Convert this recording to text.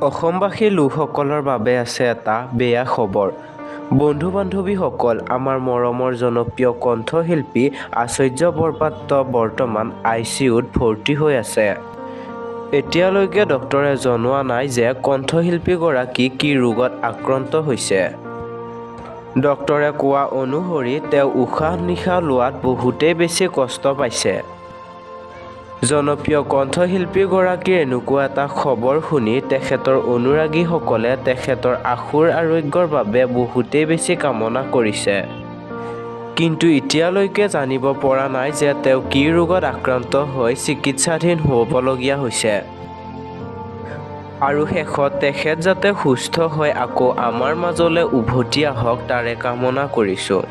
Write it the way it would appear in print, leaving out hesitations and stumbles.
অসমবাসী লোকসকলৰ বাবে আছে এটা বেয়া খবৰ। বন্ধু-বান্ধৱীসকল, আমাৰ মৰমৰ জনপ্ৰিয় কণ্ঠশিল্পী আচাৰ্য বৰপাত্ৰ বৰ্তমান ICUত ভৰ্তি হৈ আছে। এতিয়ালৈকে ডক্টৰে জনোৱা নাই যে কণ্ঠশিল্পীগৰাকী কি ৰোগত আক্ৰান্ত হৈছে। ডক্টৰে কোৱা অনুসৰি তেওঁ উশাহ-নিশাহ লোৱাত বহুতেই বেছি কষ্ট পাইছে। জনপ্ৰিয় কণ্ঠশিল্পীগৰাকীৰ এনেকুৱা এটা খবৰ শুনি তেখেতৰ অনুৰাগীসকলে তেখেতৰ আশুৰ আৰোগ্যৰ বাবে বহুতেই বেছি কামনা কৰিছে। কিন্তু এতিয়ালৈকে জানিব পৰা নাই যে তেওঁ কি ৰোগত আক্ৰান্ত হৈ চিকিৎসাধীন হ'বলগীয়া হৈছে। আৰু শেষত তেখেত যাতে সুস্থ হৈ আকৌ আমাৰ মাজলৈ উভতি আহক তাৰে কামনা কৰিছোঁ।